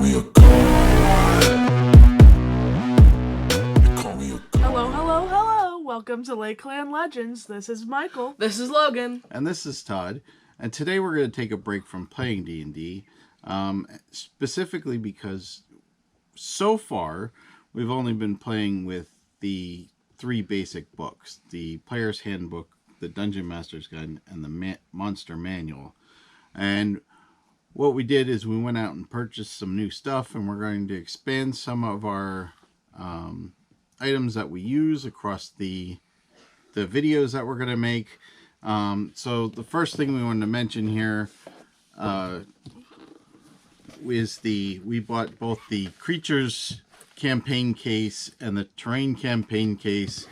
me a god. They call me a god. Hello, hello, hello. Welcome to Lake Clan Legends. This is Michael. This is Logan. And this is Todd. And today we're going to take a break from playing D&D, specifically because so far we've only been playing with the three basic books: the Player's Handbook, the Dungeon Master's Guide, and the Monster Manual. And what we did is we went out and purchased some new stuff, and we're going to expand some of our items that we use across the videos that we're going to make. So the first thing we wanted to mention here is we bought both the Creatures campaign case and the Terrain campaign case.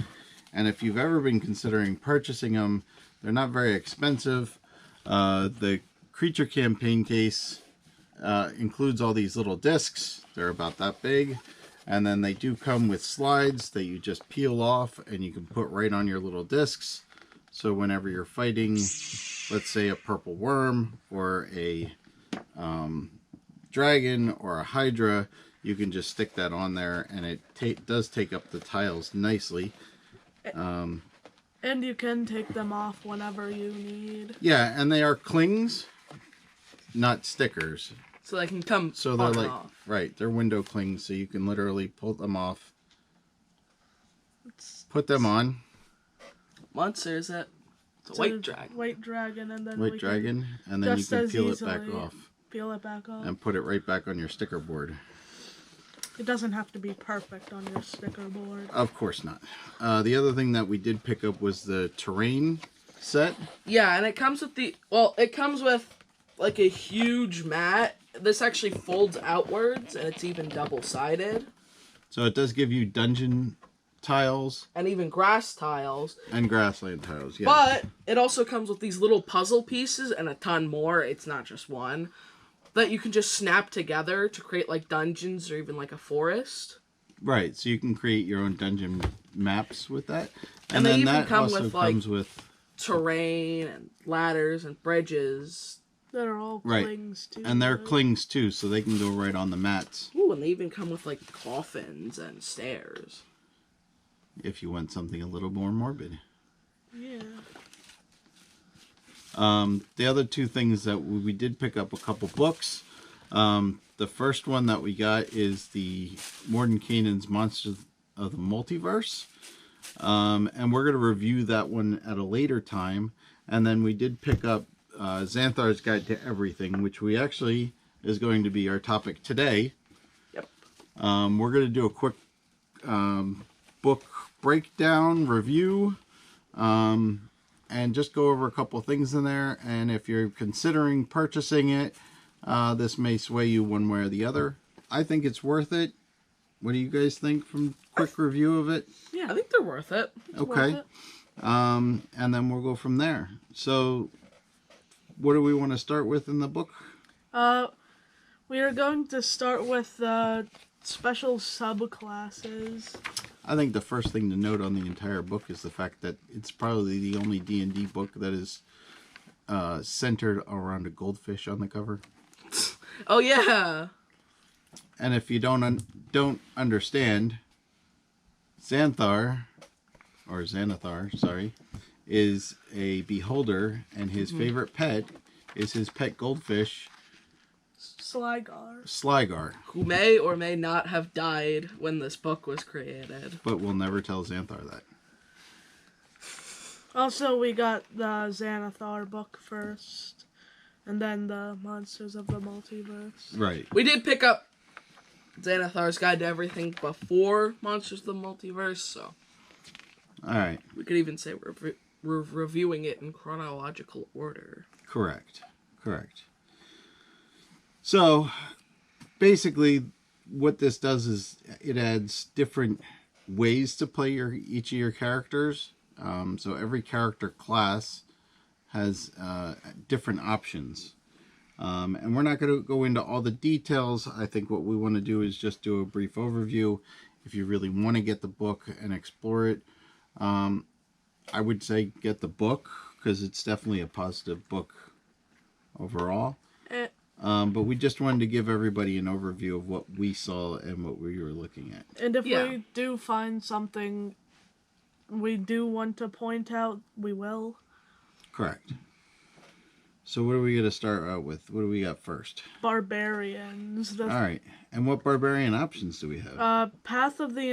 And if you've ever been considering purchasing them, they're not very expensive. The Creature campaign case includes all these little discs. They're about that big. And then they do come with slides that you just peel off and you can put right on your little discs. So whenever you're fighting, let's say a purple worm or a dragon or a hydra, you can just stick that on there, and it does take up the tiles nicely. And you can take them off whenever you need. Yeah, and they are clings, not stickers. So they can come So they're on like, and off. right, they're window clings, so you can literally pull them off, put them on. Monster, is that? It's a white dragon. White dragon, and then White dragon, and then you just can as peel it back easily off. Peel it back off. And put it right back on your sticker board. It doesn't have to be perfect on your sticker board. Of course not. The other thing that we did pick up was the Terrain set. Yeah, and it comes with it comes with like a huge mat. This actually folds outwards, and it's even double-sided. So it does give you dungeon tiles. And even grass tiles. And grassland tiles, yeah. But it also comes with these little puzzle pieces and a ton more. It's not just one. That you can just snap together to create like dungeons or even like a forest. Right, so you can create your own dungeon maps with that. And then they even that come also with, like, comes with terrain and ladders and bridges. That are all right. clings too. And they're right? clings too, so they can go right on the mats. Ooh, and they even come with like coffins and stairs. If you want something a little more morbid. Yeah. The other two things that we did pick up a couple books. The first one that we got is the Mordenkainen's Monsters of the Multiverse. And we're going to review that one at a later time. And then we did pick up Xanathar's Guide to Everything, which we actually is going to be our topic today. Yep. We're going to do a quick book breakdown review. And just go over a couple things in there. And if you're considering purchasing it, this may sway you one way or the other. I think it's worth it. What do you guys think from quick review of it? Yeah, I think they're worth it. Okay. Worth it. And then we'll go from there. So what do we want to start with in the book? We are going to start with the special subclasses. I think the first thing to note on the entire book is the fact that it's probably the only D&D book that is centered around a goldfish on the cover. Oh yeah. And if you don't understand, Xanathar, sorry, is a beholder, and his favorite pet is his pet goldfish, Slygar. Who may or may not have died when this book was created. But we'll never tell Xanathar that. Also, we got the Xanathar book first, and then the Monsters of the Multiverse. Right. We did pick up Xanathar's Guide to Everything before Monsters of the Multiverse, so All right. we could even say we're reviewing it in chronological order. Correct. So, basically, what this does is it adds different ways to play each of your characters. So every character class has different options. And we're not going to go into all the details. I think what we want to do is just do a brief overview. If you really want to get the book and explore it, I would say get the book, because it's definitely a positive book overall. But we just wanted to give everybody an overview of what we saw and what we were looking at. And if Yeah. we do find something we do want to point out, we will. Correct. So what are we going to start out with? What do we got first? Barbarians. All right. And what barbarian options do we have? Path of the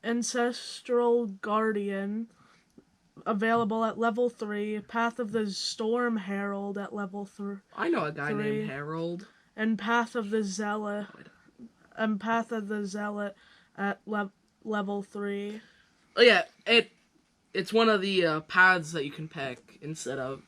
Ancestral Guardian, available at level 3. Path of the Storm Herald at level 3. I know a guy 3. named Harold. And Path of the Zealot. And Path of the Zealot at level 3. Oh yeah, it's one of the paths that you can pick instead of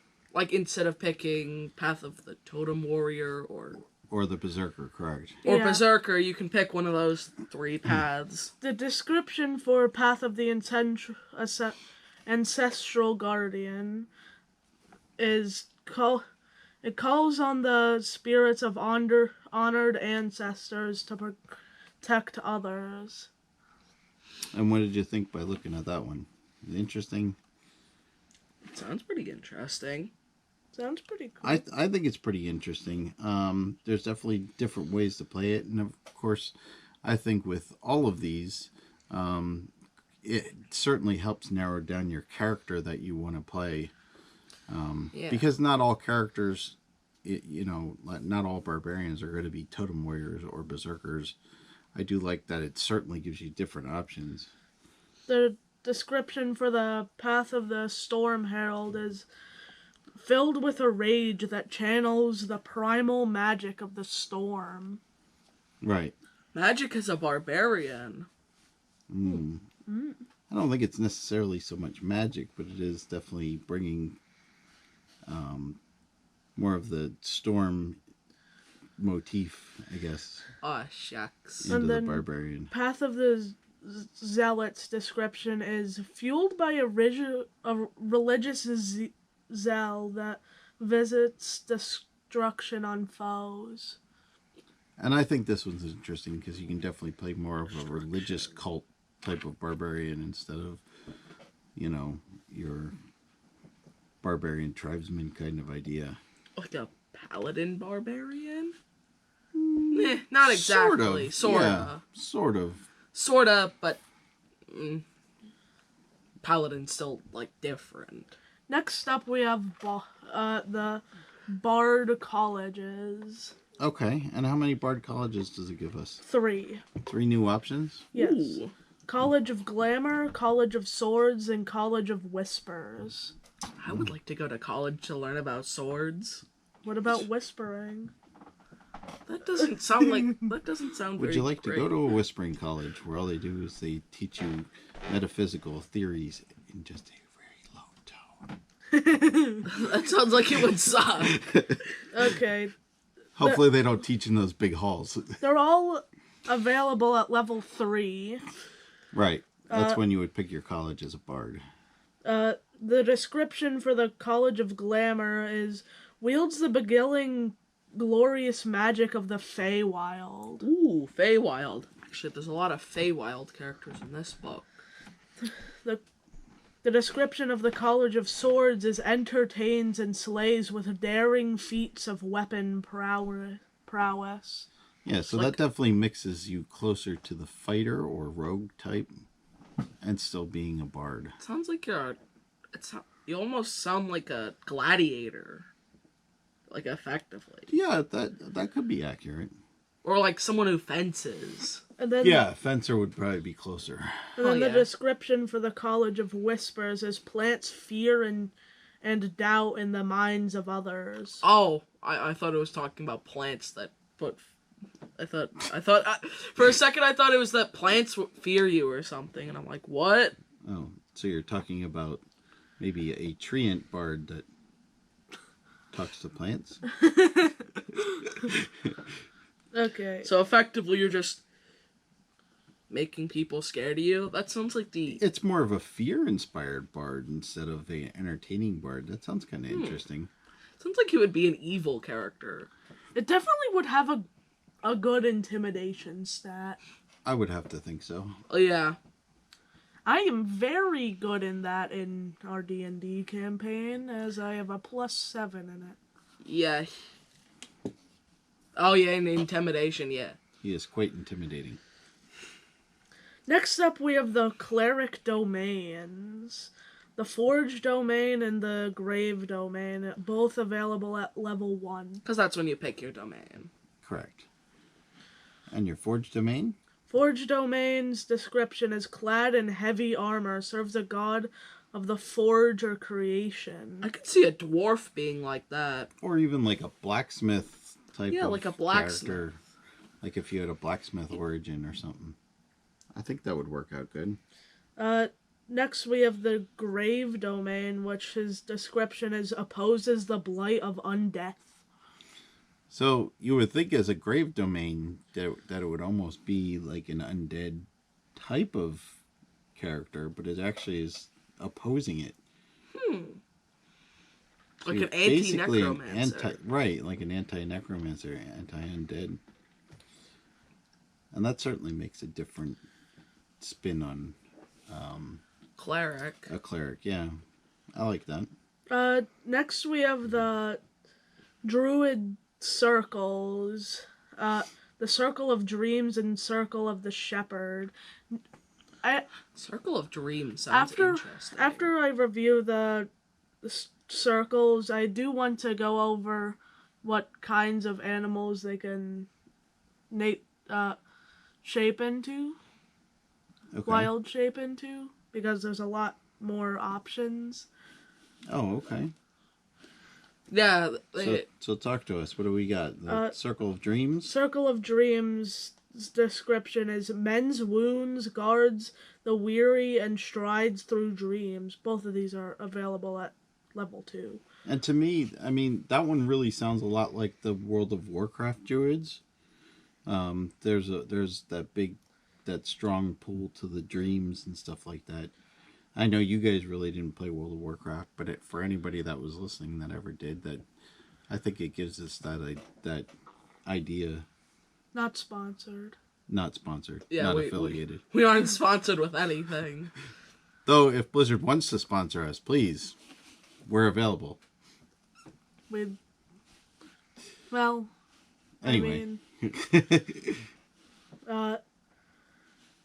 picking Path of the Totem Warrior Or the Berserker, correct. or Yeah. Berserker. You can pick one of those 3 paths. The description for Path of the Ancestral Guardian is it calls on the spirits of honored ancestors to protect others. And what did you think by looking at that one? Interesting. Sounds pretty interesting. Sounds pretty cool. I think it's pretty interesting. There's definitely different ways to play it. And of course, I think with all of these, it certainly helps narrow down your character that you want to play. Yeah. Because not all characters, not all barbarians are going to be totem warriors or berserkers. I do like that it certainly gives you different options. The description for the Path of the Storm Herald is filled with a rage that channels the primal magic of the storm. Right. Magic as a barbarian. I don't think it's necessarily so much magic, but it is definitely bringing more of the storm motif, I guess, Ah, shucks. into And the then barbarian. Path of the Zealot's description is fueled by a religious zeal that visits destruction on foes. And I think this one's interesting because you can definitely play more of a religious cult type of barbarian instead of, your barbarian tribesman kind of idea. Like a paladin barbarian? Not exactly. Sorta. Yeah, sort of. Sorta, but paladin's still, different. Next up, we have the Bard Colleges. Okay, and how many Bard colleges does it give us? 3. 3 new options? Yes. Ooh. College of Glamour, College of Swords, and College of Whispers. I would like to go to college to learn about swords. What about whispering? That doesn't sound very Would you like to great. go to a whispering college where all they do is they teach you metaphysical theories in just a very low tone? That sounds like it would suck. Okay. Hopefully they don't teach in those big halls. They're all available at level 3. Right. That's when you would pick your college as a bard. The description for the College of Glamour is wields the beguiling glorious magic of the Feywild. Ooh, Feywild. Actually, there's a lot of Feywild characters in this book. The description of the College of Swords is entertains and slays with daring feats of weapon prowess. Yeah, so that definitely mixes you closer to the fighter or rogue type and still being a bard. Sounds like you almost sound like a gladiator. Effectively. Yeah, that could be accurate. Or like someone who fences. And then Yeah, fencer would probably be closer. And then Oh, the yeah. description for the College of Whispers is plants fear and doubt in the minds of others. Oh, I thought it was talking about plants that put... I thought for a second I thought it was that plants fear you or something, and I'm like, what? Oh, so you're talking about maybe a treant bard that talks to plants? Okay. So effectively you're just making people scared of you? That sounds like the... It's more of a fear-inspired bard instead of a entertaining bard. That sounds kind of interesting. Sounds like he would be an evil character. It definitely would have a good intimidation stat. I would have to think so. Oh, yeah. I am very good in that in our D&D campaign, as I have a +7 in it. Yeah. Oh, yeah, and intimidation, yeah. He is quite intimidating. Next up, we have the cleric domains. The forge domain and the grave domain, both available at level 1. Because that's when you pick your domain. Correct. And your forge domain? Forge domain's description is clad in heavy armor, serves a god of the forge or creation. I could see a dwarf being like that. Or even like a blacksmith type Yeah, of like a blacksmith. character. Like if you had a blacksmith origin or something. I think that would work out good. Next, we have the grave domain, which his description is opposes the blight of undeath. So you would think as a grave domain that it would almost be like an undead type of character, but it actually is opposing it. So Like you're an basically anti-necromancer. Right, like an anti-necromancer, anti-undead. And that certainly makes a different spin on Cleric. a cleric. Yeah, I like that. Next, we have the druid circles. The Circle of Dreams and Circle of the Shepherd. Circle of Dreams sounds interesting. After I review the circles, I do want to go over what kinds of animals they can shape into, Okay. wild shape into, because there's a lot more options. Oh, okay. Yeah, So talk to us. What do we got? The Circle of Dreams? Circle of Dreams' description is men's wounds, guards the weary, and strides through dreams. Both of these are available at level 2. And to me, I mean, that one really sounds a lot like the World of Warcraft druids. There's that strong pull to the dreams and stuff like that. I know you guys really didn't play World of Warcraft, but for anybody that was listening that ever did, that I think it gives us that idea. Not sponsored. Not sponsored. Yeah, not we affiliated. We aren't sponsored with anything. Though, if Blizzard wants to sponsor us, please, we're available. Anyway.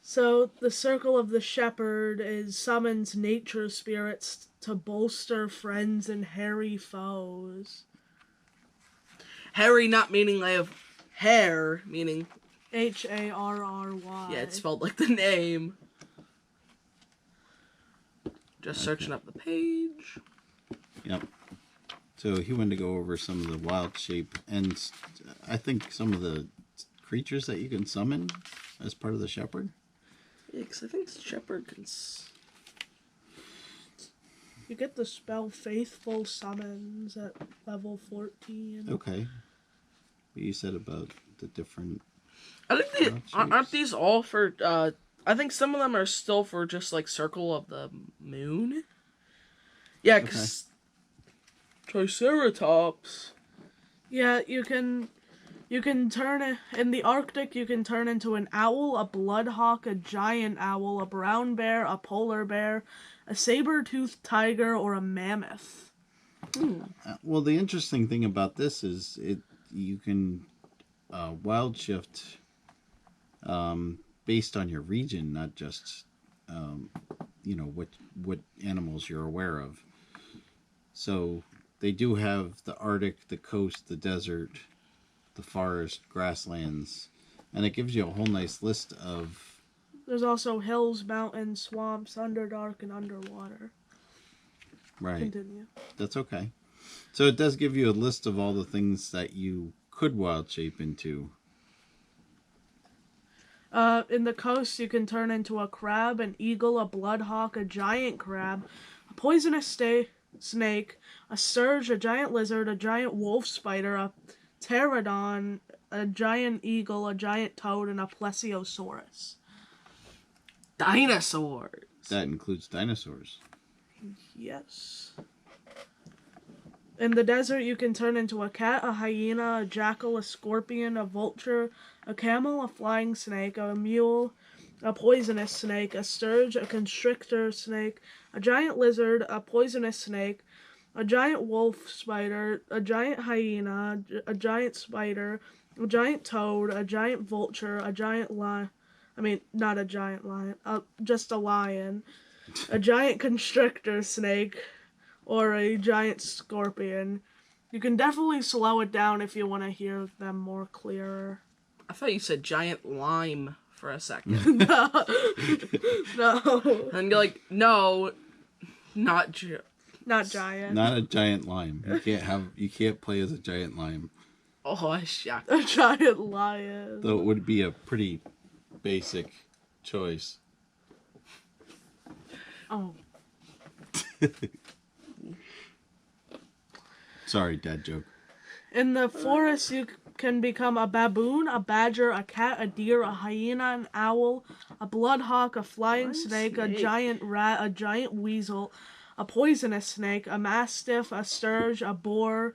So the Circle of the Shepherd summons nature spirits to bolster friends and hairy foes. Hairy not meaning they have hair, meaning... Harry. Yeah, it's spelled like the name. Just searching up the page. Yep. So he wanted to go over some of the wild shape and I think some of the creatures that you can summon as part of the shepherd. Yeah, because I think shepherd can... You get the spell Faithful Summons at level 14. Okay. What you said about the different... I think aren't these all for... I think some of them are still for just, like, Circle of the Moon. Yeah, because... Triceratops. Yeah, you can turn it... In the Arctic, you can turn into an owl, a bloodhawk, a giant owl, a brown bear, a polar bear, a saber-toothed tiger, or a mammoth. Well, the interesting thing about this is you can wild shift based on your region, not just what animals you're aware of. So they do have the Arctic, the coast, the desert, the forest, grasslands, and it gives you a whole nice list of... There's also hills, mountains, swamps, underdark, and underwater. Right. Continue. That's okay. So it does give you a list of all the things that you could wild shape into. In the coast, you can turn into a crab, an eagle, a bloodhawk, a giant crab, a poisonous snake, a surge, a giant lizard, a giant wolf spider, a pterodon, a giant eagle, a giant toad, and a plesiosaurus. Dinosaurs. That includes dinosaurs. Yes. In the desert, you can turn into a cat, a hyena, a jackal, a scorpion, a vulture, a camel, a flying snake, a mule, a poisonous snake, a sturge, a constrictor snake, a giant lizard, a poisonous snake, a giant wolf spider, a giant hyena, a giant spider, a giant toad, a giant vulture, a giant lion. I mean, not a giant lion, just a lion, a giant constrictor snake, or a giant scorpion. You can definitely slow it down if you want to hear them more clearer. I thought you said giant lime for a second. No. And you're like, no, not Not giant. Not a giant lime. You can't play as a giant lime. Oh, I shocked. A giant lion. Though it would be a pretty basic choice. Oh. Sorry, dad joke. In the forest, you can become a baboon, a badger, a cat, a deer, a hyena, an owl, a bloodhawk, a flying snake, a giant rat, a giant weasel, a poisonous snake, a mastiff, a sturge, a boar,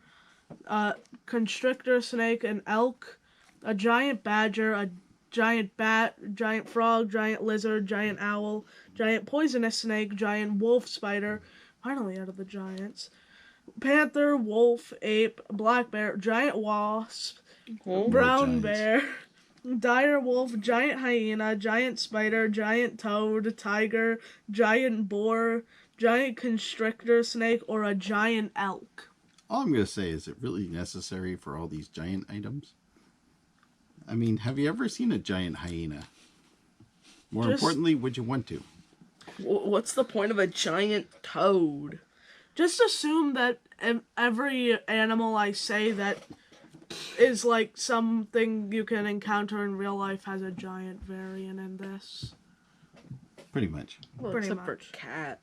a constrictor snake, an elk, a giant badger, a giant bat, giant frog, giant lizard, giant owl, giant poisonous snake, giant wolf spider, finally out of the giants, panther, wolf, ape, black bear, giant wasp, brown bear, dire wolf, giant hyena, giant spider, giant toad, tiger, giant boar, giant constrictor snake, or a giant elk. All I'm going to say is it really necessary for all these giant items? I mean, have you ever seen a giant hyena? More importantly, would you want to? What's the point of a giant toad? Just assume that every animal I say that is like something you can encounter in real life has a giant variant in this. Pretty much. Well, Pretty except much. for cat.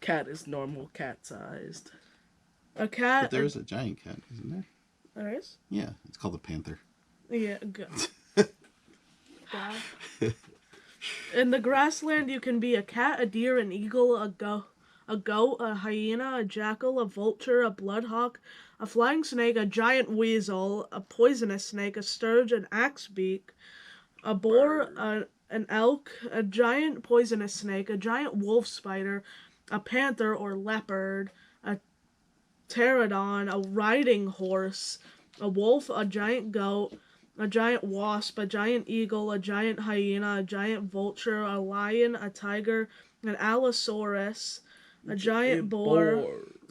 Cat is normal cat-sized. A cat. But there's a giant cat, isn't there? There is? Yeah, it's called a panther. Yeah, good. Wow. In the grassland, you can be a cat, a deer, an eagle, a goat, a hyena, a jackal, a vulture, a bloodhawk, a flying snake, a giant weasel, a poisonous snake, a sturge, an axebeak, a boar, an elk, a giant poisonous snake, a giant wolf spider, a panther or leopard, a pterodon, a riding horse, a wolf, a giant goat, a giant wasp, a giant eagle, a giant hyena, a giant vulture, a lion, a tiger, an allosaurus, a giant boar,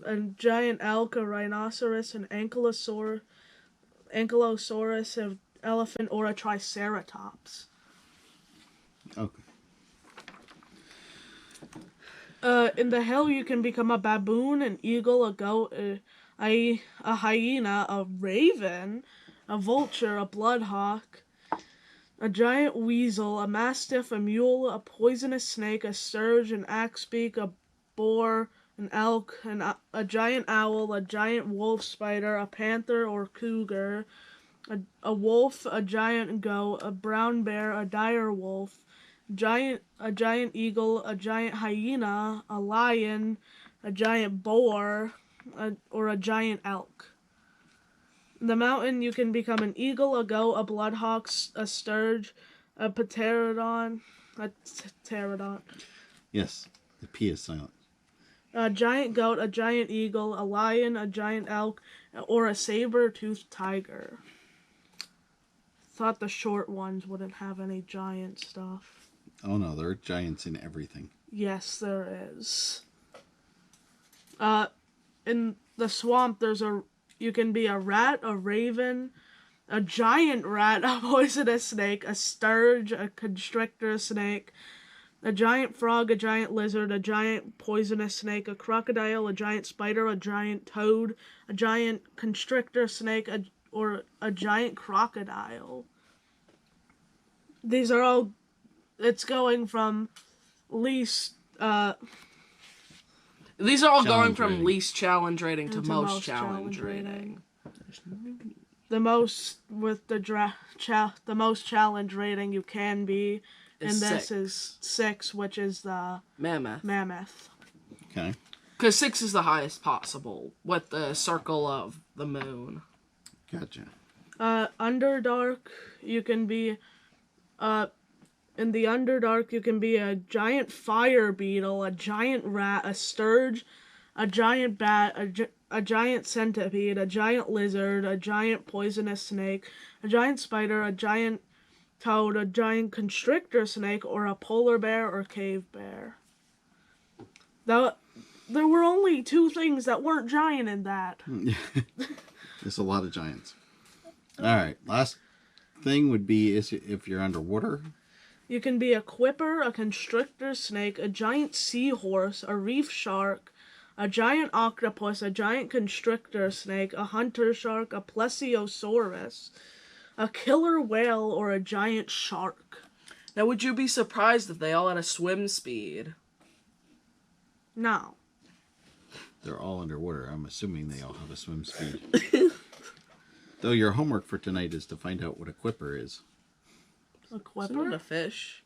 a giant elk, a rhinoceros, an ankylosaurus, an elephant, or a triceratops. Okay. In the hill, you can become a baboon, an eagle, a goat, a hyena, a raven, a vulture, a bloodhawk, a giant weasel, a mastiff, a mule, a poisonous snake, a sturge, an axebeak, a boar, an elk, a giant owl, a giant wolf spider, a panther or cougar, a wolf, a giant goat, a brown bear, a dire wolf, a giant eagle, a giant hyena, a lion, a giant boar, or a giant elk. In the mountain, you can become an eagle, a goat, a bloodhawk, a sturge, a pterodon, Yes, the P is silent. a giant goat, a giant eagle, a lion, a giant elk, or a saber-toothed tiger. Thought the short ones wouldn't have any giant stuff. Oh no, there are giants in everything. Yes, there is. In the swamp, you can be a rat, a raven, a giant rat, a poisonous snake, a sturge, a constrictor snake, a giant frog, a giant lizard, a giant poisonous snake, a crocodile, a giant spider, a giant toad, a giant constrictor snake, or a giant crocodile. These are all, it's going from least, These are all going Challenge from rating. least challenge rating to into most challenge rating. The most with the most challenge rating you can be, and this 6. is 6, which is the Mammoth. Okay. Because 6 is the highest possible, with the circle of the moon. Gotcha. Underdark, you can be, in the Underdark, you can be a giant fire beetle, a giant rat, a sturge, a giant bat, a giant centipede, a giant lizard, a giant poisonous snake, a giant spider, a giant toad, a giant constrictor snake, or a polar bear or cave bear. There were only 2 things that weren't giant in that. There's a lot of giants. All right, last thing would be if you're underwater. You can be a quipper, a constrictor snake, a giant seahorse, a reef shark, a giant octopus, a giant constrictor snake, a hunter shark, a plesiosaurus, a killer whale, or a giant shark. Now, would you be surprised if they all had a swim speed? No. They're all underwater. I'm assuming they all have a swim speed. Though your homework for tonight is to find out what a quipper is. A Isn't it quipper? a fish?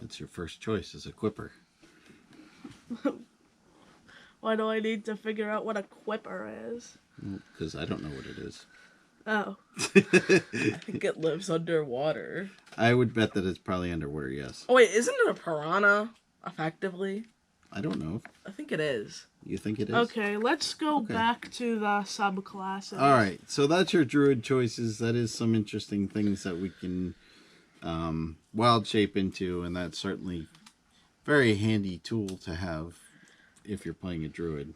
That's your first choice, is a quipper. Why do I need to figure out what a quipper is? Because I don't know what it is. Oh. I think it lives underwater. I would bet that it's probably underwater, yes. Oh, wait, isn't it a piranha, effectively? I don't know. I think it is. You think it is? Okay, let's go Okay. back to the subclasses. All right, so that's your druid choices. That is some interesting things that we can wild shape into, and that's certainly very handy tool to have if you're playing a druid.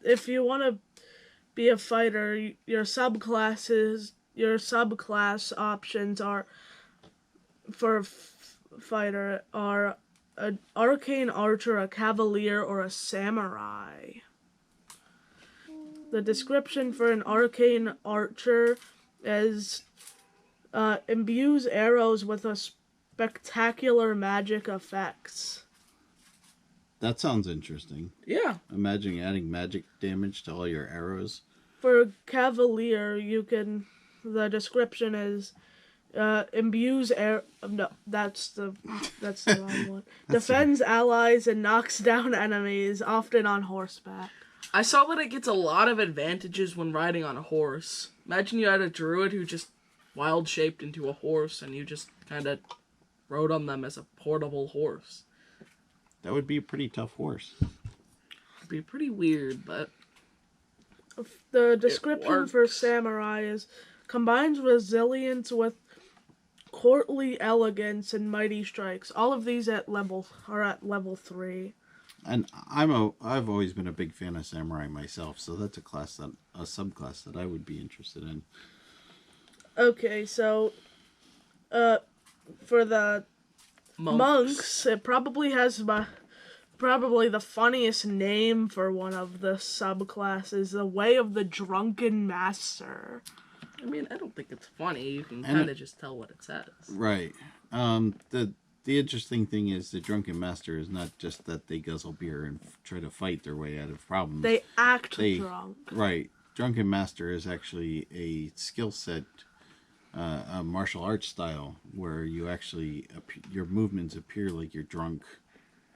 If you want to be a fighter, your subclass options are for fighter are an arcane archer, a cavalier, or a samurai. The description for an arcane archer is imbues arrows with a spectacular magic effects. That sounds interesting. Yeah. Imagine adding magic damage to all your arrows. For cavalier, the description is imbues no, that's the wrong one. Defends allies and knocks down enemies, often on horseback. I saw that it gets a lot of advantages when riding on a horse. Imagine you had a druid who just wild shaped into a horse and you just kind of rode on them as a portable horse. That would be a pretty tough horse. It'd be pretty weird, but The description for works. samurai is combines resilience with courtly elegance and mighty strikes. All of these are at level 3. And I've always been a big fan of samurai myself, so that's a subclass that I would be interested in. Okay, so for the monks, it probably has probably the funniest name for one of the subclasses, the Way of the Drunken Master. I mean, I don't think it's funny. You can And kind of just tell what it says. Right. The interesting thing is the drunken master is not just that they guzzle beer and try to fight their way out of problems. They act drunk. Right. Drunken master is actually a skill set, a martial arts style where you actually your movements appear like you're drunk,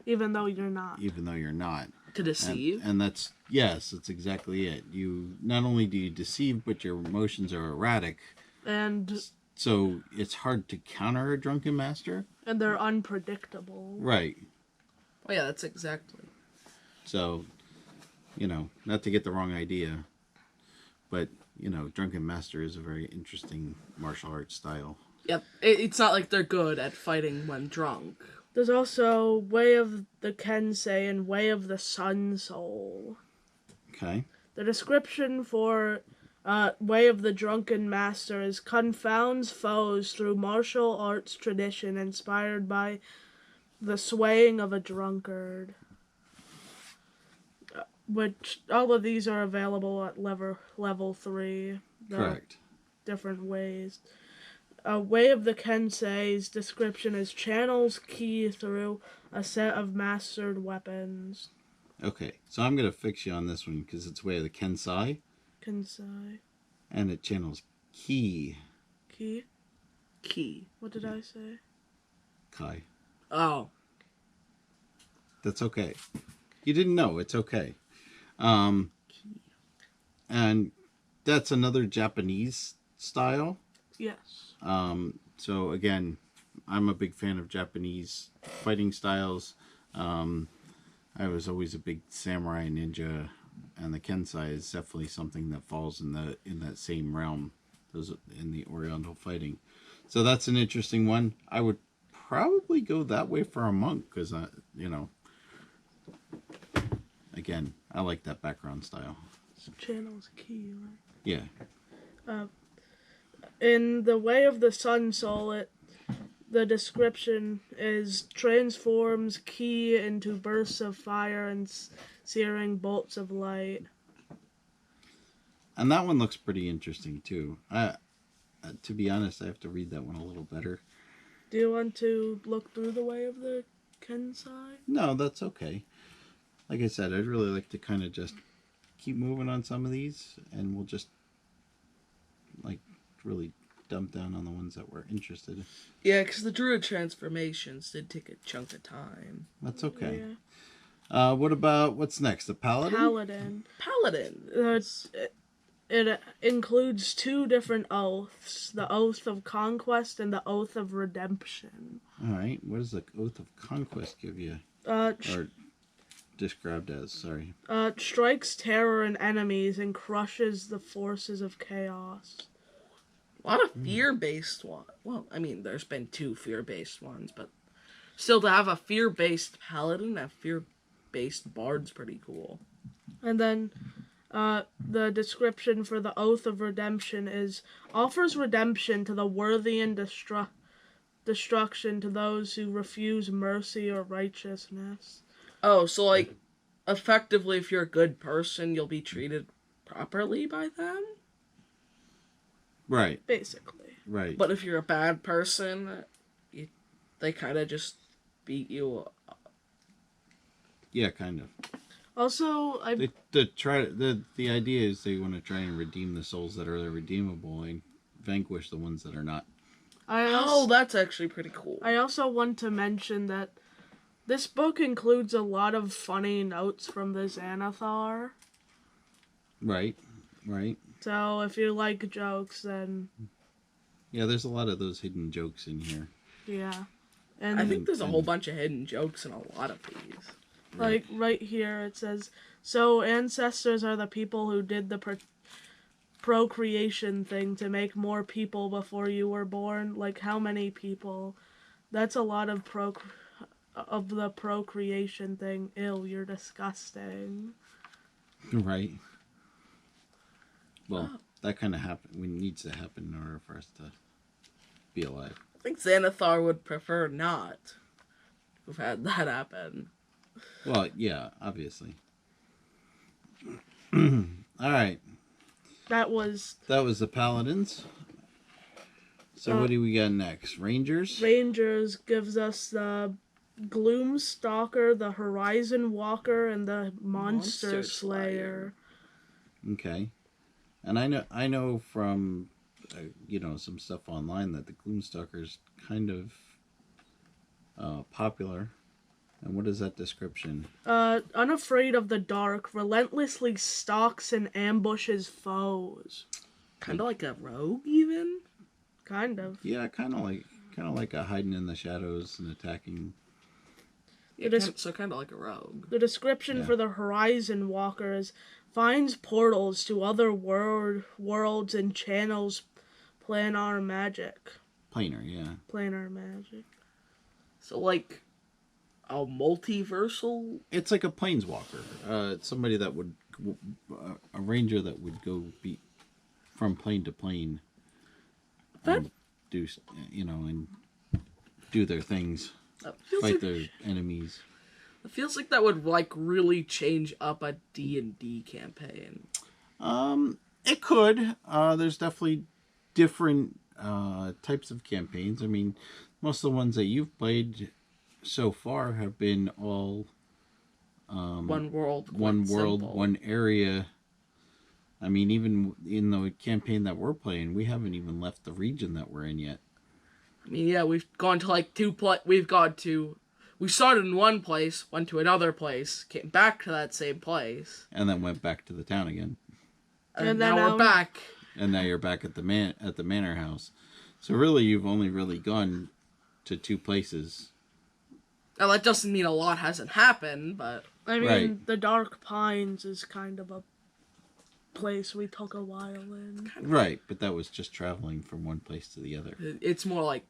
Even though you're not. even though you're not. To deceive? And that's exactly it. You not only do you deceive, but your emotions are erratic. And So it's hard to counter a drunken master. they're unpredictable. Right. Oh, yeah, that's exactly. So, not to get the wrong idea, but, drunken master is a very interesting martial arts style. Yep. It's not like they're good at fighting when drunk. There's also Way of the Kensei and Way of the Sun Soul. Okay. The description for Way of the Drunken Master is confounds foes through martial arts tradition inspired by the swaying of a drunkard. Which, all of these are available at level 3. There are Correct. different ways. Way of the Kensei's description is channels ki through a set of mastered weapons. Okay. So I'm going to fix you on this one because it's way of the Kensai, Kensei. and it channels ki. Ki? Key. What did I say? Kai. Oh. That's okay. You didn't know. It's okay. And that's another Japanese style. Yes. So again, I'm a big fan of Japanese fighting styles. I was always a big samurai ninja, and the Kensai is definitely something that falls in that same realm. Those in the Oriental fighting. So that's an interesting one. I would probably go that way for a monk because again, I like that background style. Channel's key, right? Yeah. In the Way of the Sun Soul, the description is transforms ki into bursts of fire and searing bolts of light. And that one looks pretty interesting too. To be honest, I have to read that one a little better. Do you want to look through the Way of the Kensai? No, that's okay. Like I said, I'd really like to kind of just keep moving on some of these, and we'll just like really dump down on the ones that we're interested in. Yeah, because the druid transformations did take a chunk of time. That's okay. Yeah. What about what's next? The paladin. Paladin. It includes 2 different oaths: the Oath of Conquest and the Oath of Redemption. All right. What does the Oath of Conquest give you? Or described as? Sorry. Strikes terror in enemies and crushes the forces of chaos. A lot of fear-based ones. Well, I mean, there's been 2 fear-based ones, but still to have a fear-based paladin, a fear-based bard's pretty cool. And then the description for the Oath of Redemption is offers redemption to the worthy and destruction to those who refuse mercy or righteousness. Oh, so like, effectively, if you're a good person, you'll be treated properly by them? Right. Basically. Right. But if you're a bad person, they kind of just beat you up. Yeah, kind of. Also, the idea is they want to try and redeem the souls that are redeemable and vanquish the ones that are not. That's actually pretty cool. I also want to mention that this book includes a lot of funny notes from the Xanathar. Right. So if you like jokes, then yeah, there's a lot of those hidden jokes in here. Yeah, and I think there's a whole bunch of hidden jokes in a lot of these. Like right here, it says, "So ancestors are the people who did the procreation thing to make more people before you were born. Like how many people? That's a lot of the procreation thing. Ew, you're disgusting." Right. Well, that kind of needs to happen in order for us to be alive. I think Xanathar would prefer not to have had that happen. Well, yeah, obviously. All right. That was the Paladins. So what do we got next? Rangers? Rangers gives us the Gloomstalker, the Horizon Walker, and the Monster Slayer. Okay. And I know from some stuff online that the Gloomstalker's kind of popular. And what is that description? Unafraid of the dark, relentlessly stalks and ambushes foes. Kind of like a rogue, even. Kind of. Yeah, kind of like a hiding in the shadows and attacking. Yeah, so kind of like a rogue. The description for the Horizon Walker is finds portals to other worlds and channels planar magic. Planar magic. So like a multiversal. It's like a planeswalker. It's somebody that would a ranger that would go be from plane to plane. And do their things. Fight their enemies. It feels like that would like really change up a D&D campaign. It could. There's definitely different types of campaigns. I mean, most of the ones that you've played so far have been all one world, one area. I mean, even in the campaign that we're playing, we haven't even left the region that we're in yet. I mean, yeah, we've gone to like we started in one place, went to another place, came back to that same place, and then went back to the town again. And now we're back. And now you're back at the manor house. So really, you've only really gone to 2 places. Now, that doesn't mean a lot hasn't happened, but... I mean, Right. the Dark Pines is kind of a place we took a while in. Right, but that was just traveling from one place to the other. It's more like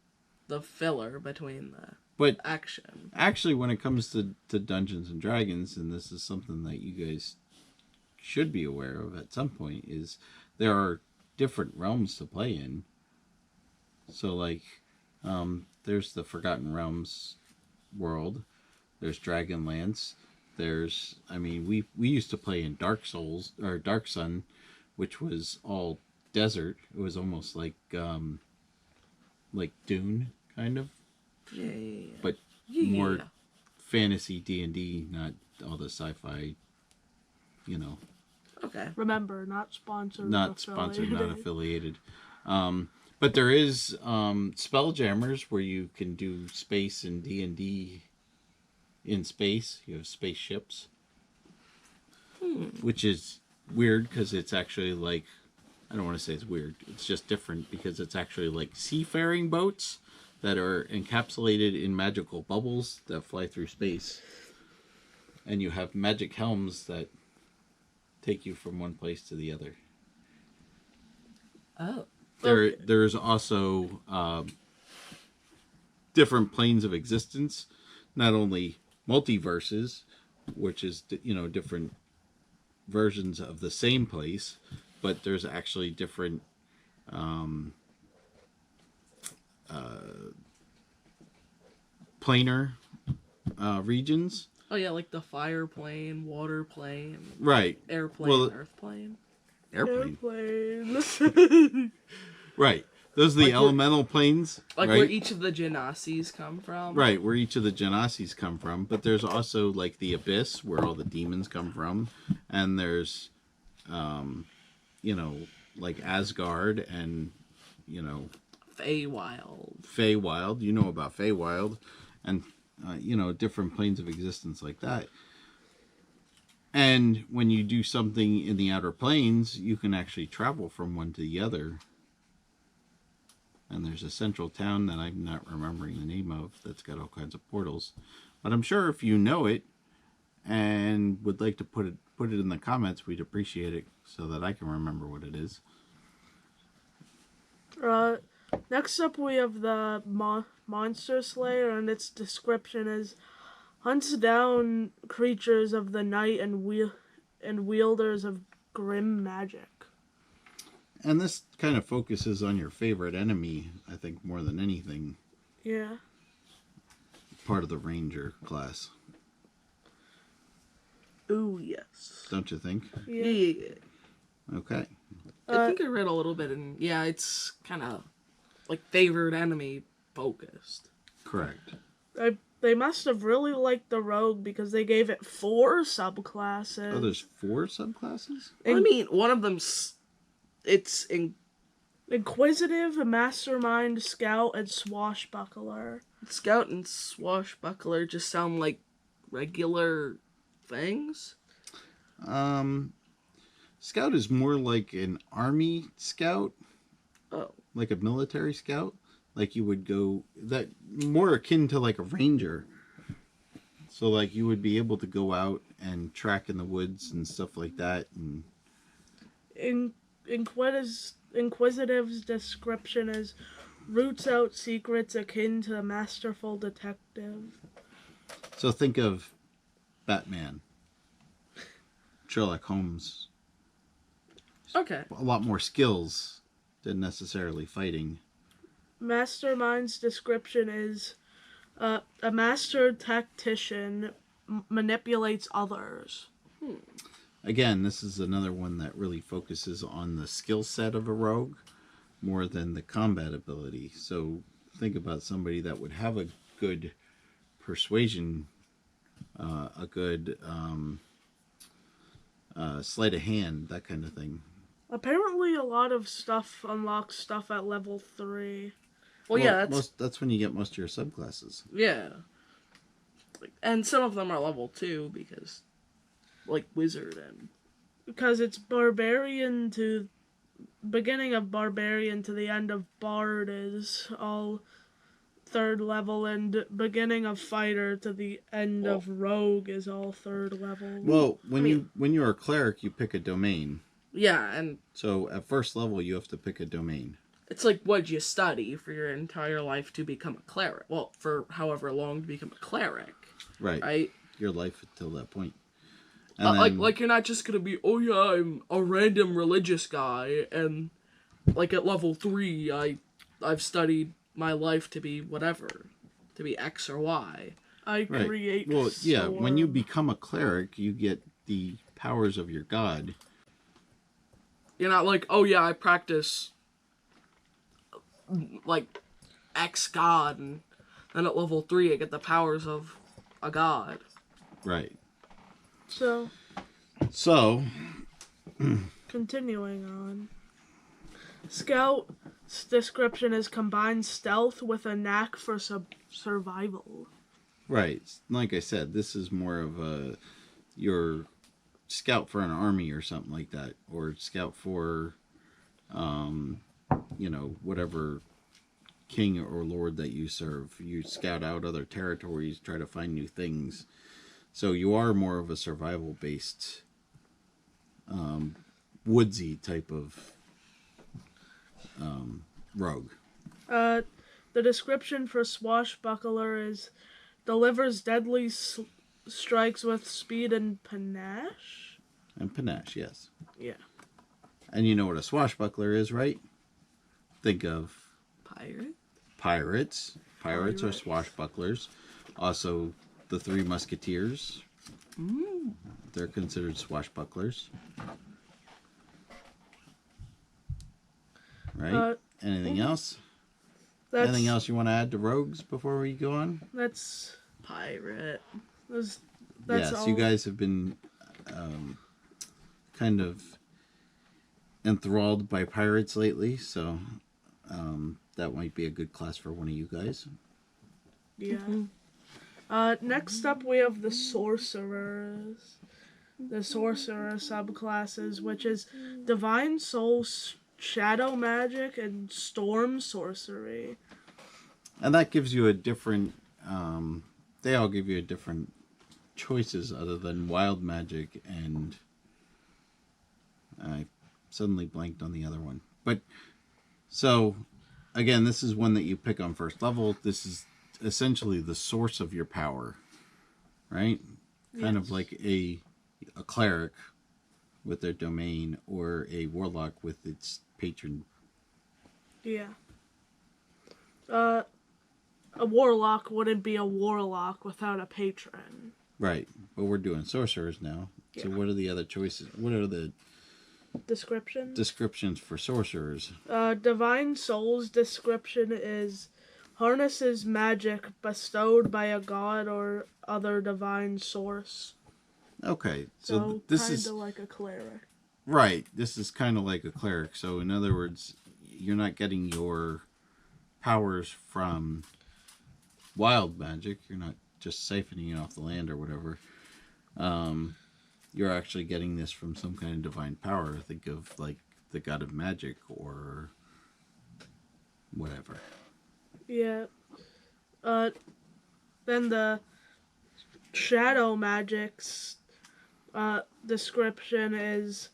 the filler between the But action. actually, when it comes to Dungeons and Dragons, and this is something that you guys should be aware of at some point, is there are different realms to play in. So, like, there's the Forgotten Realms world. There's Dragonlance. There's, I mean, we used to play in Dark Souls, or Dark Sun, which was all desert. It was almost like Dune, kind of. Yeah. But more fantasy D&D, not all the sci-fi, Okay. Remember, not sponsored. not sponsored, not affiliated. But there is Spelljammers where you can do space and D&D in space. You have spaceships, which is weird because it's actually like, I don't want to say it's weird. It's just different because it's actually like seafaring boats that are encapsulated in magical bubbles that fly through space. And you have magic helms that take you from one place to the other. Oh. There's also different planes of existence, not only multiverses, which is different versions of the same place, but there's actually different planar regions. Oh, yeah, like the fire plane, water plane, Right. airplane, Well, earth plane. Airplane. Airplanes. Right. Those are the Like elemental planes. Like right? where each of the Genasis come from. Right, where each of the Genasis come from. But there's also, like, the Abyss, where all the demons come from. And there's, like Asgard and, Feywild. Feywild. You know about Feywild. And, different planes of existence like that. And when you do something in the outer planes, you can actually travel from one to the other. And there's a central town that I'm not remembering the name of that's got all kinds of portals. But I'm sure if you know it and would like to put it in the comments, we'd appreciate it so that I can remember what it is. Next up, we have the Monster Slayer, and its description is hunts down creatures of the night and wielders of grim magic. And this kind of focuses on your favorite enemy, I think, more than anything. Yeah. Part of the Ranger class. Ooh, yes. Don't you think? Yeah. Okay. I think I read a little bit, and yeah, it's kind of like favorite enemy focused. Correct. They must have really liked the rogue because they gave it 4 subclasses. Oh, there's 4 subclasses? I mean, one of them's Inquisitive, Mastermind, Scout, and Swashbuckler. Scout and Swashbuckler just sound like regular things. Scout is more like an army scout. Oh. Like a military scout. Like you would go, that more akin to like a ranger. So like you would be able to go out and track in the woods and stuff like that. And Inquisitive's description is roots out secrets akin to a masterful detective. so think of Batman, Sherlock Holmes. Okay. A lot more skills than necessarily fighting. Mastermind's description is a master tactician manipulates others. Again, this is another one that really focuses on the skill set of a rogue more than the combat ability. So think about somebody that would have a good persuasion, a good sleight of hand, that kind of thing. Apparently a lot of stuff unlocks stuff at level 3. Well, yeah, that's when you get most of your subclasses. yeah. And some of them are level 2 because, like, wizard and... Because it's barbarian to... Beginning of barbarian to the end of bard is all third level, and beginning of fighter to the end of rogue is all third level. Well, when you're a cleric, you pick a domain. Yeah, and So at first level, you have to pick a domain. it's like what you study for your entire life to become a cleric. Well, for however long to become a cleric. Right. Right? Your life until that point. And then, Like you're not just gonna be, oh yeah, I'm a random religious guy, and like at level 3, I've studied my life to be whatever, to be X or Y. I right. create. Well, yeah. When you storm. become a cleric, you get the powers of your god. You're not like, oh yeah, I practice like X god, and then at level 3 I get the powers of a god. Right. So, So, continuing on. Scout's description is combined stealth with a knack for survival. right. Like I said, this is more of your scout for an army or something like that, or scout for, whatever king or lord that you serve. You scout out other territories, try to find new things. So you are more of a survival-based, woodsy type of rogue. The description for swashbuckler is delivers deadly strikes with speed and panache. And panache, yes. Yeah. And you know what a swashbuckler is, right? Think of Pirate? pirates. Pirates are swashbucklers. Also, the Three Musketeers. They're considered swashbucklers. Right? Anything else? Anything else you want to add to rogues before we go on? That's Pirate. that's Yes, all. you guys have been kind of enthralled by pirates lately, so that might be a good class for one of you guys. Yeah. Next up, we have the sorcerers. The sorcerer subclasses, which is divine soul, shadow magic, and storm sorcery. And that gives you a different, they all give you a different choices other than wild magic, and I suddenly blanked on the other one. But, so, again, this is one that you pick on first level. This is essentially the source of your power, right? Kind of like a cleric with their domain, or a warlock with its patron. Yeah. A warlock wouldn't be a warlock without a patron. Right, but we're doing sorcerers now. Yeah. So what are the other choices? What are the Description? descriptions for sorcerers? Divine soul's description is harnesses magic bestowed by a god or other divine source. Okay, So this kind is of like a cleric. right. This is kind of like a cleric. So in other words, you're not getting your powers from wild magic. You're not just siphoning it off the land or whatever. You're actually getting this from some kind of divine power. Think of like the god of magic or whatever. Yeah. Then the shadow magic's description is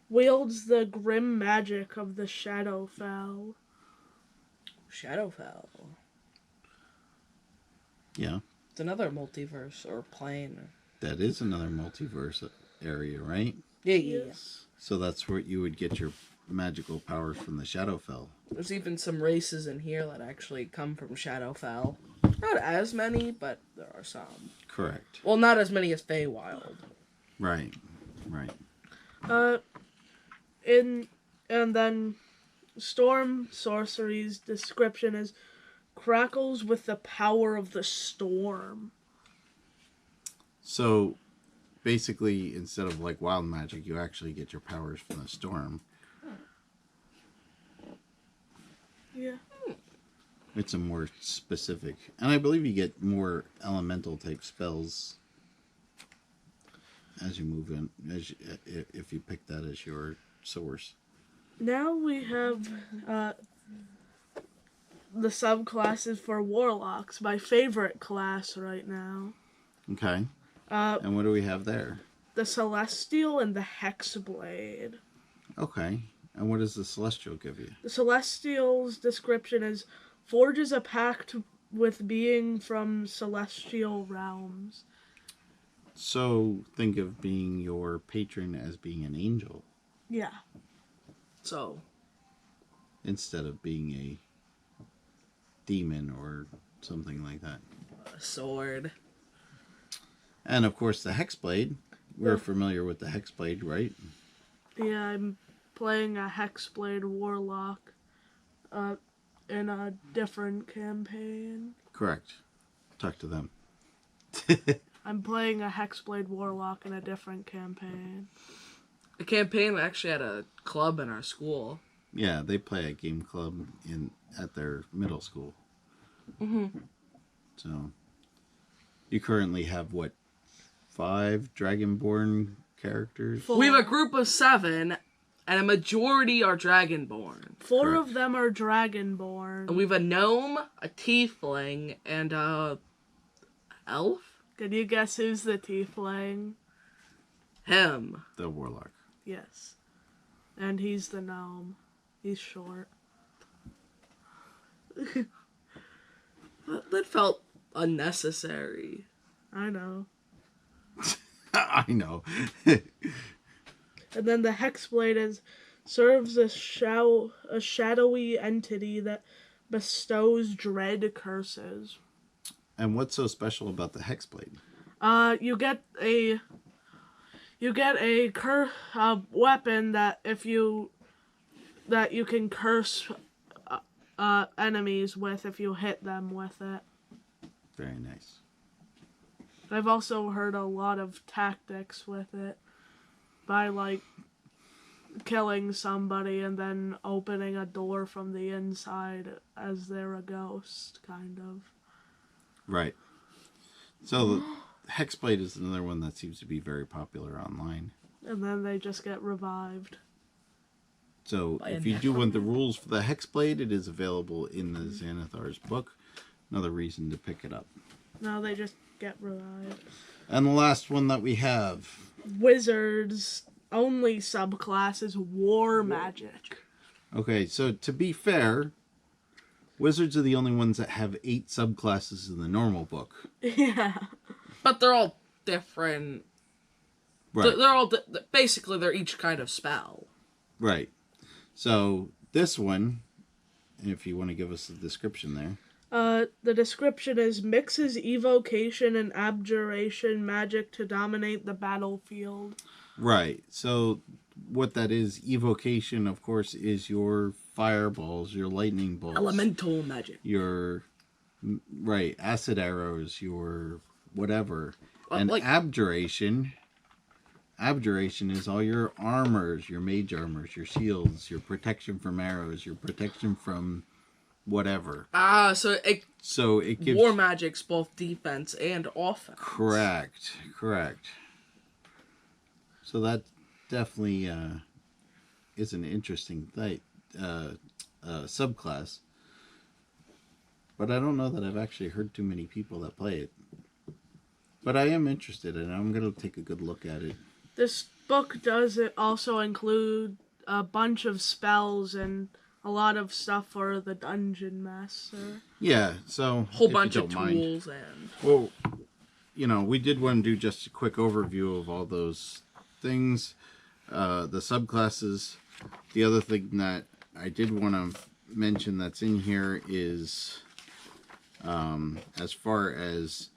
wields the grim magic of the Shadowfell. Shadowfell. Yeah, It's another multiverse or plane. that is another multiverse area, right? Yeah. So that's where you would get your magical powers from the Shadowfell. There's even some races in here that actually come from Shadowfell. Not as many, but there are some. Correct. Well, not as many as Feywild. Right. Right. And then storm sorcery's description is crackles with the power of the storm. So basically, instead of like wild magic, you actually get your powers from the storm. Yeah. It's a more specific, and I believe you get more elemental type spells as you move in, if you pick that as your source. Now we have the subclasses for warlocks, my favorite class right now. Okay. Uh, And what do we have there? the Celestial and the Hexblade. Okay. And what does the Celestial give you? The Celestial's description is forges a pact with being from celestial realms. So think of being your patron as being an angel Yeah. So, instead of being a demon or something like that. a sword. And of course the Hexblade. We're Yeah. familiar with the Hexblade, right? Yeah, I'm playing a Hexblade Warlock in a different campaign. Correct. Talk to them. I'm playing a Hexblade Warlock in a different campaign. A campaign actually had a club in our school. Yeah, they play a game club at their middle school. Mm-hmm. So you currently have what, 5 Dragonborn characters? Four. We have a group of 7, and a majority are Dragonborn. 4 Correct. of them are Dragonborn. And we have a gnome, a tiefling, and a elf? Can you guess who's the tiefling? Him. The Warlock. Yes. And he's the gnome. He's short. That felt unnecessary. I know. I know. And then the Hexblade serves a shadowy entity that bestows dread curses. And what's so special about the Hexblade? You get a weapon that you can curse enemies with if you hit them with it. Very nice. I've also heard a lot of tactics with it by like killing somebody and then opening a door from the inside as they're a ghost, kind of. Right. So the Hexblade is another one that seems to be very popular online. And then they just get revived. So By if a you do want the rules for the Hexblade, it is available in the Xanathar's book. Another reason to pick it up. Now they just get revived. And the last one that we have. Wizards only subclass is war magic. Okay, so to be fair, Wizards are the only ones that have 8 subclasses in the normal book. Yeah. But they're all different. Right. They're all... basically, they're each kind of spell. Right. So this one, if you want to give us the description there. The description is mixes evocation and abjuration magic to dominate the battlefield. Right. So what that is, evocation, of course, is your fireballs, your lightning bolts. Elemental magic. Your, right, acid arrows, your whatever. And like- abjuration is all your armors, your mage armors, your shields, your protection from arrows, your protection from whatever. So it gives... war magic's both defense and offense. Correct. So that definitely is an interesting subclass. But I don't know that I've actually heard too many people that play it. But I am interested, and I'm going to take a good look at it. This book does also include a bunch of spells and a lot of stuff for the dungeon master. Yeah, so... Whole if bunch you of don't mind. tools and... Well, we did want to do just a quick overview of all those things. The subclasses. The other thing that I did want to mention that's in here is... as far as...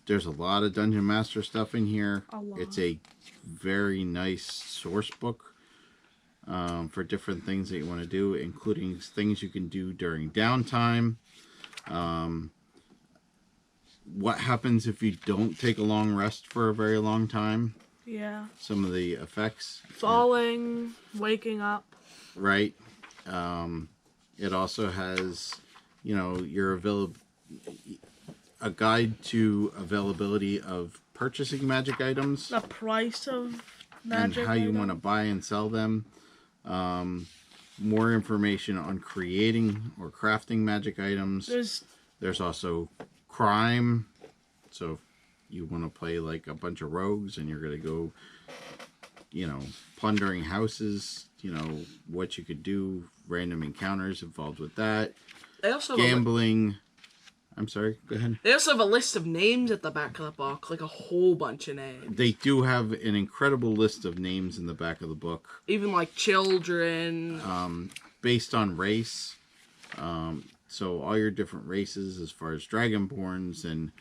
There's a lot of Dungeon Master stuff in here. A lot. It's a very nice source book. For different things that you want to do, including things you can do during downtime. What happens if you don't take a long rest for a very long time? Yeah. Some of the effects. Falling, waking up. Right. It also has, your a guide to availability of purchasing magic items. The price of magic and how you items. want to buy and sell them. more information on creating or crafting magic items. There's There's also crime. So if you want to play like a bunch of rogues and you're going to go, plundering houses, what you could do, random encounters involved with that. They also have Gambling. I'm sorry, go ahead. they also have a list of names at the back of the book, like a whole bunch of names. They do have an incredible list of names in the back of the book. Even like children. Based on race. So all your different races as far as dragonborns and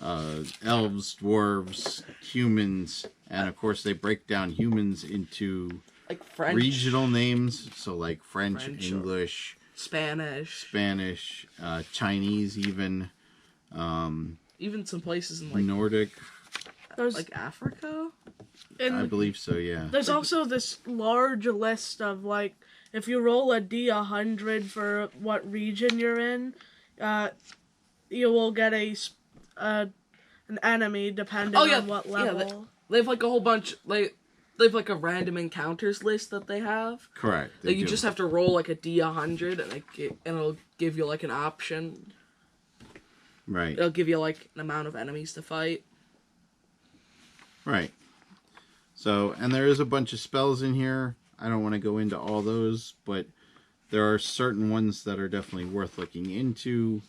elves, dwarves, humans, and of course they break down humans into Like French. regional names. So like French English, Spanish. Chinese even. Even some places in like Nordic. there's like Africa. I believe so, yeah. There's also this large list of, like, if you roll a D100 for what region you're in, you will get an enemy depending on what level. Yeah, they have like a whole bunch. They have like a random encounters list that they have. Correct. Like you just have to roll like a D100 and it'll give you like an option. Right. It'll give you like an amount of enemies to fight. Right. So, and there is a bunch of spells in here. I don't want to go into all those, but there are certain ones that are definitely worth looking into.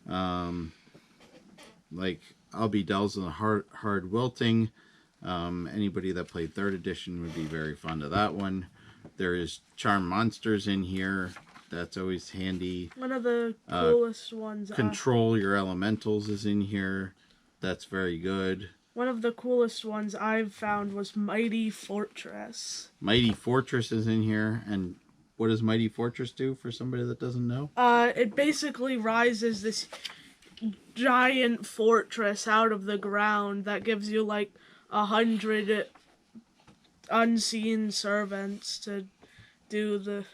Like, I'll be Dells in the Hard Wilting. Anybody that played 3rd edition would be very fond of that one. There is Charm Monsters in here. That's always handy. One of the coolest ones. Control Your Elementals is in here. That's very good. One of the coolest ones I've found was Mighty Fortress. Mighty Fortress is in here. And what does Mighty Fortress do for somebody that doesn't know? It basically rises this giant fortress out of the ground that gives you like 100 unseen servants to do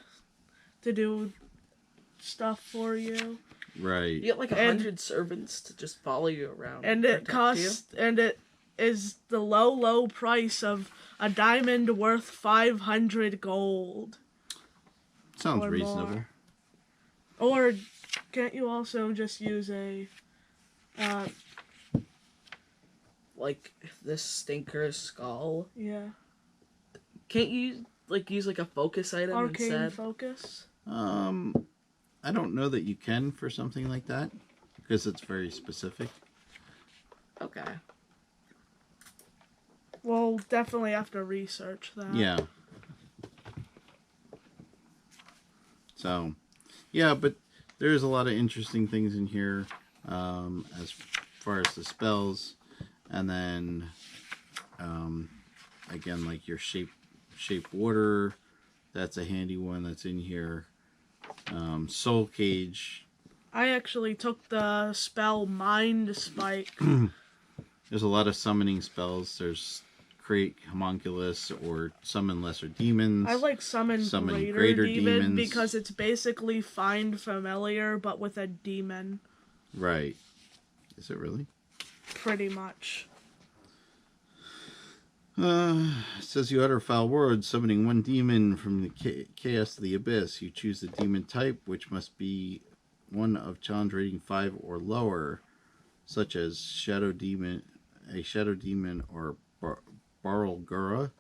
stuff for you. Right. You get like 100 servants to just follow you around. And it is the low price of a diamond worth 500 gold. Sounds or reasonable. more. Or can't you also just use a like this stinker skull? yeah, Can't you use like a focus item arcane instead? focus? I don't know that you can for something like that because it's very specific. Okay. We'll definitely have to research that. Yeah. So, yeah, but there's a lot of interesting things in here as far as the spells, and then again, like your shape water, that's a handy one that's in here. Soul Cage. I actually took the spell Mind Spike. There's a lot of summoning spells. There's Create Homunculus or Summon Lesser Demons. I like Summon Greater Demon because it's basically Find Familiar but with a demon. Right. Is it really? Pretty much. It says you utter foul words, summoning one demon from the chaos of the abyss. You choose the demon type, which must be one of challenge rating 5 or lower, such as shadow demon or Barlgura.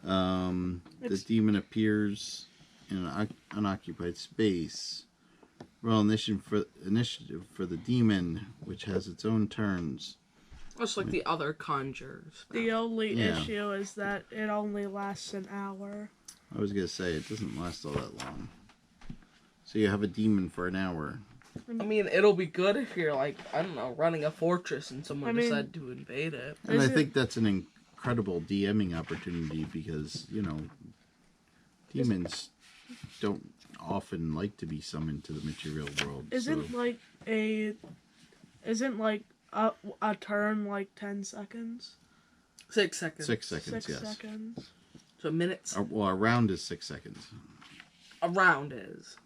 The demon appears in an unoccupied space. Roll initiative for the demon, which has its own turns. Just like the other conjures. The only issue is that it only lasts an hour. I was going to say, it doesn't last all that long. So you have a demon for an hour. I mean, it'll be good if you're like, I don't know, running a fortress and someone decided to invade it. And I think that's an incredible DMing opportunity because, demons don't often like to be summoned to the material world. Isn't a turn like 10 seconds? 6 seconds. 6 seconds, 6 yes. seconds. So minutes. Well, a round is 6 seconds. A round is.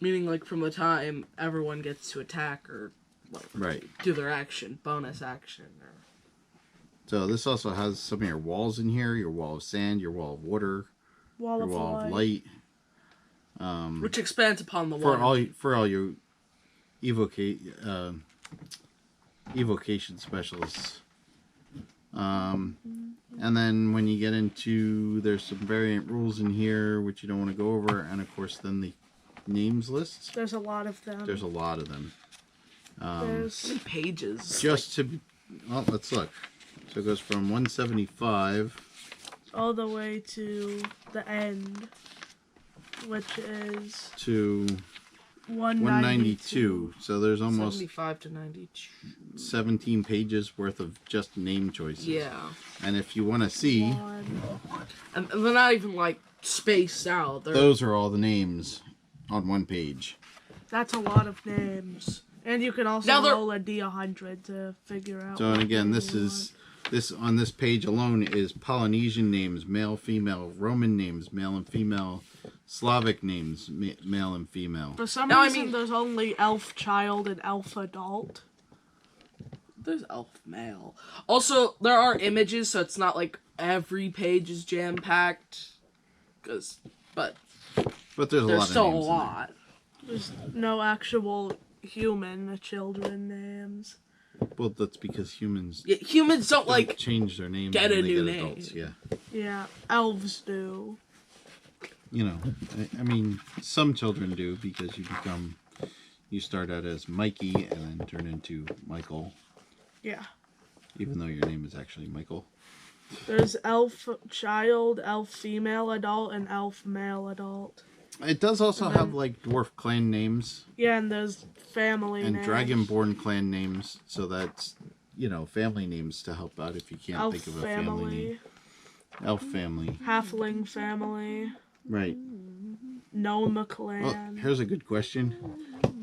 Meaning, like, from the time everyone gets to attack or Right. do their action, bonus action. So this also has some of your walls in here, your wall of sand, your wall of water, Wall your of wall light. of light. Which expands upon the For water. all your evocation specialists. And then when you get into, there's some variant rules in here which you don't want to go over, and of course then the names lists. There's a lot of them. There's a lot of them. There's Pages. Just to, well, let's look. So it goes from 175 all the way to the end, which is to 192. 192. So there's almost 75 to 92. 17 pages worth of just name choices. Yeah. And if you want to see, And they're not even, like, spaced out. those are all the names on one page. That's a lot of names. And you can also roll a D100 to figure out. So, and again, what this you is, on this page alone is Polynesian names, male, female, Roman names, male and female, Slavic names, male and female. want. For some No, I reason, mean- there's only elf child and elf adult. There's elf male. Also, there are images, so it's not like every page is jam-packed. But But there's a there's lot still of a names in there. lot. There's no actual human children names. Well, that's because humans Yeah, humans don't, like, change their names get when a they new get name. adults. Yeah. Yeah, elves do. You know, I mean, some children do because you start out as Mikey and then turn into Michael, Yeah. even though your name is actually Michael. There's elf child, elf female adult, and elf male adult. It does also have like dwarf clan names Yeah, and there's family and names. dragonborn clan names, so that's, you know, family names to help out if you can't Elf think of a family name. Elf family. Halfling family. Right. Gnome Well, clan. here's a good question.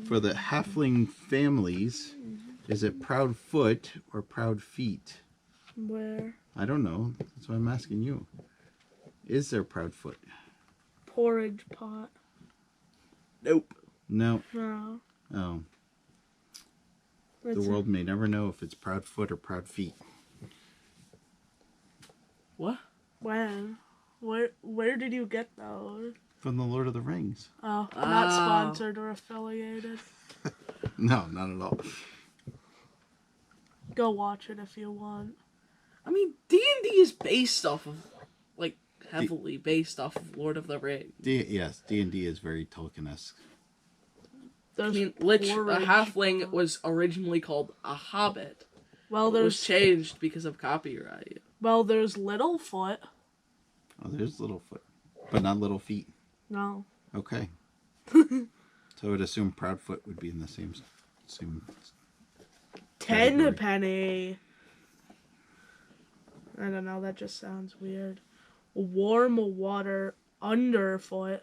For the halfling families, is it proud foot or proud feet? Where? I don't know. That's why I'm asking you. Is there proud foot? Porridge pot. Nope. No. No. Oh. The It's- world may never know if it's proud foot or proud feet. What? When? Where did you get those? From the Lord of the Rings. Oh, not Oh. sponsored or affiliated. No, not at all. Go watch it if you want. I mean, D&D is based off of, like, heavily based off of Lord of the Rings. Yes, D&D is very Tolkien-esque. I There's mean, a porridge halfling pot. was originally called a hobbit. Well, It was there's changed because of copyright. there's Littlefoot. Oh, there's Littlefoot. But not Little Feet. No. Okay. So I would assume Proudfoot would be in the same category. Tenpenny. I don't know, that just sounds weird. Warm water underfoot.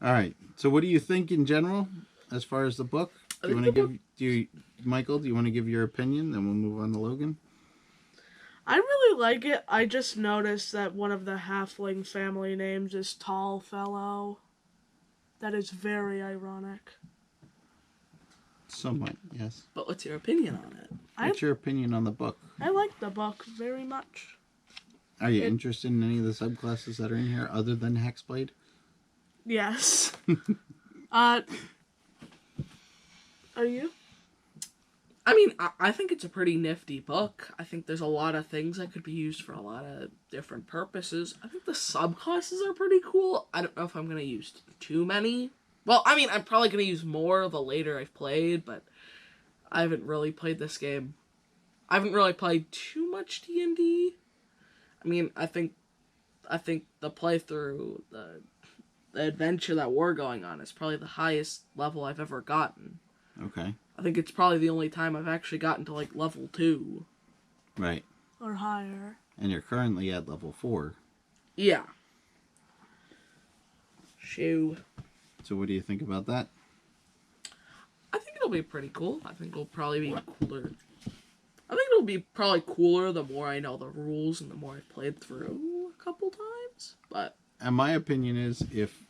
All right. So what do you think in general as far as the book? Do you want to give Michael, do you want to give your opinion, then we'll move on to Logan? I really like it. I just noticed that one of the halfling family names is Tall Fellow. That is very ironic. Somewhat, yes. But what's your opinion on it? What's your opinion on the book? I like the book very much. Are you interested in any of the subclasses that are in here other than Hexblade? Yes. Are you? I mean, I think it's a pretty nifty book. I think there's a lot of things that could be used for a lot of different purposes. I think the subclasses are pretty cool. I don't know if I'm going to use too many. Well, I mean, I'm probably going to use more the later I've played, but I haven't really played this game. I haven't really played too much D&D. I mean, I think the playthrough, the adventure that we're going on is probably the highest level I've ever gotten. Okay. I think it's probably the only time I've actually gotten to, like, level 2. Right. Or higher? And you're currently at level 4. Yeah. Shoo. So what do you think about that? I think it'll be pretty cool. I think it'll probably be cooler. I think it'll be probably cooler the more I know the rules and the more I've played through a couple times. But And my opinion is if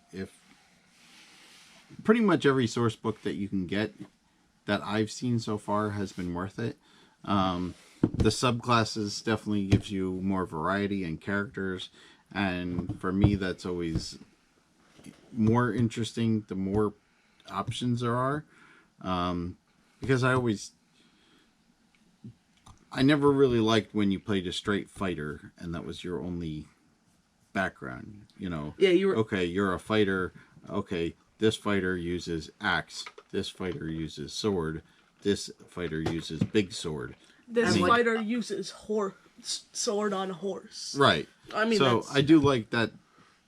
pretty much every source book that you can get that I've seen so far has been worth it. the subclasses definitely gives you more variety and characters, and for me that's always more interesting the more options there are, because I never really liked when you played a straight fighter and that was your only background. Yeah, you were. Okay, you're a fighter. Okay, this fighter uses axe. This fighter uses sword. This fighter uses big sword. This And, fighter uses sword on horse. Right. I mean, So that's, I do like that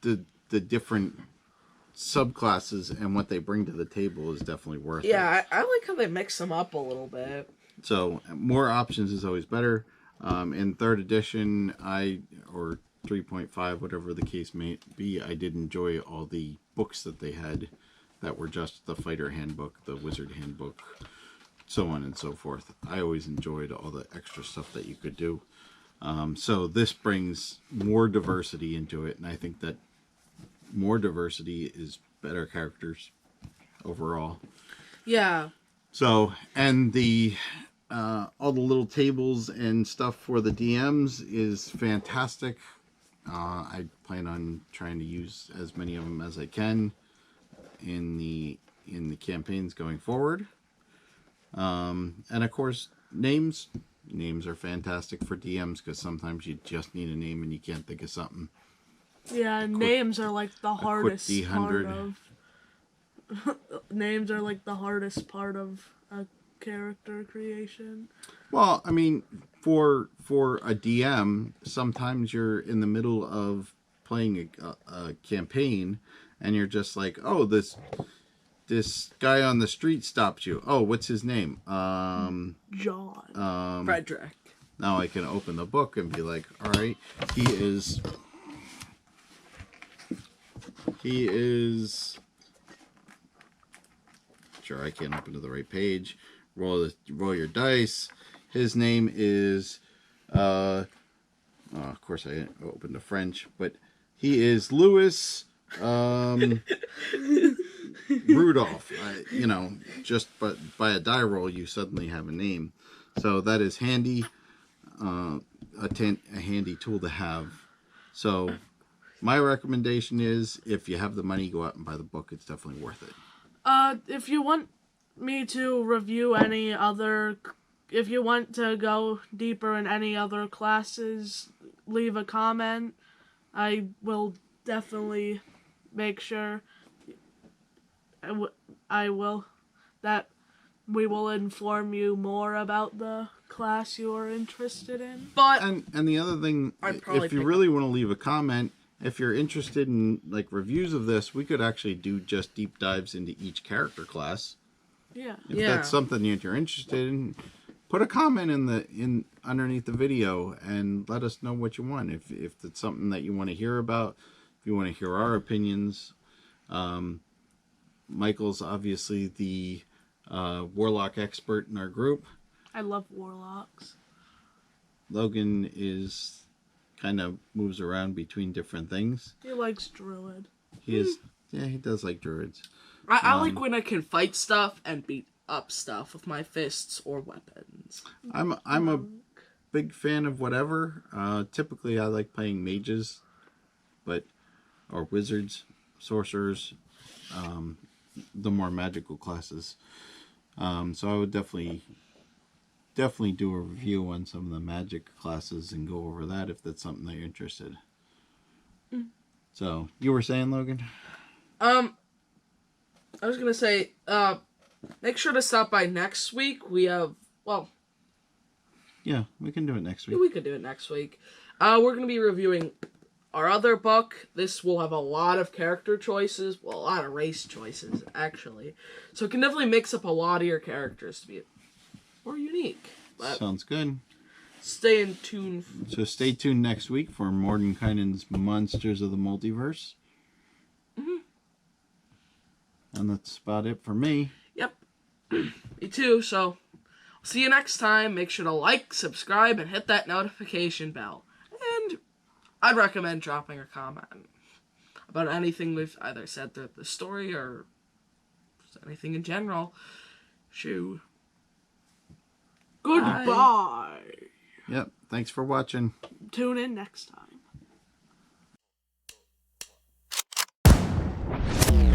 the different subclasses and what they bring to the table is definitely worth it. yeah, I like how they mix them up a little bit. So more options is always better. In third edition, or 3.5, whatever the case may be, I did enjoy all the books that they had that were just the fighter handbook, the wizard handbook, so on and so forth. I always enjoyed all the extra stuff that you could do. So this brings more diversity into it, and I think that more diversity is better characters overall. Yeah. So, and all the little tables and stuff for the DMs is fantastic. I plan on trying to use as many of them as I can in the campaigns going forward. And of course, names are fantastic for DMs because sometimes you just need a name and you can't think of something. Yeah, names are like the hardest part D100. of. Names are like the hardest part of a character creation. Well, I mean, for a DM, sometimes you're in the middle of playing a campaign, and you're just like, oh, this guy on the street stopped you. Oh, what's his name? John. Frederick. Now I can open the book and be like, all right, he is. Sure, I can't open to the right page. Roll your dice. His name is, of course I opened to French, but he is Louis Rudolph. Just by a die roll, you suddenly have a name. So that is handy, a handy tool to have. So my recommendation is, if you have the money, go out and buy the book. It's definitely worth it. If you want me to review any other, if you want to go deeper in any other classes, leave a comment. I will definitely make sure that we will inform you more about the class you are interested in. But And the other thing, I'd probably if you pick really want to leave a comment, if you're interested in like reviews of this, we could actually do just deep dives into each character class. Yeah. If Yeah. that's something that you're interested in, put a comment in underneath the video and let us know what you want. If it's something that you want to hear about, if you want to hear our opinions. Michael's obviously the warlock expert in our group. I love warlocks. Logan is kind of moves around between different things. He likes druid. He does like druids. I like when I can fight stuff and beat up stuff with my fists or weapons. I'm a big fan of whatever. Typically, I like playing mages, or wizards, sorcerers, the more magical classes. So I would definitely do a review on some of the magic classes and go over that if that's something that you're interested. So you were saying, Logan? I was gonna say, make sure to stop by next week. We have, Yeah, we can do it next week. we could do it next week. We're gonna be reviewing our other book. This will have a lot of character choices, well, a lot of race choices, actually. So it can definitely mix up a lot of your characters to be more unique. But Sounds good. stay in tune. So stay tuned next week for Mordenkainen's Monsters of the Multiverse. And that's about it for me. Yep. Me too, so see you next time. Make sure to like, subscribe, and hit that notification bell. And I'd recommend dropping a comment about anything we've either said throughout the story or just anything in general. Shoo. Goodbye. Yep. Thanks for watching. Tune in next time.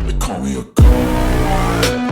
They call me a god.